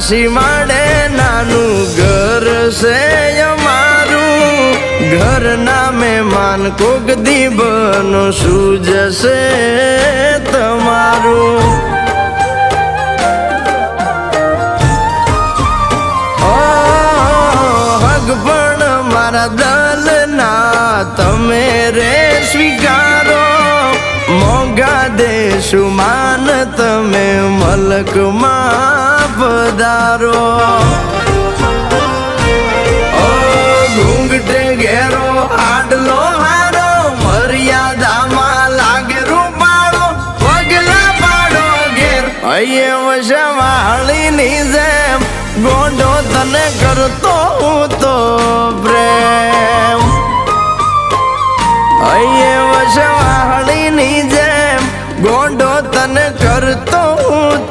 સીમાડે નાનું ઘર છે અમારું, ઘર ના મહેમાન કોક દીબનો સૂજશે તમારું. હગ પણ મારા દલના તમે રે સ્વીકારો, મોંઘા દેશું માન તમે મલકમાં પધારો. ઘૂંઘટે ઘેરો આડલો હારો, મર્યાદામાં લાગે રૂપાળો, પગલા પાડો ઘેર અહીંયા વશવાળીની જેમ, ગોંડો તને કરતો હું તો પ્રેમ. અહીંયા વશવાળીની જેમ, ગોંડો તને કરતો હું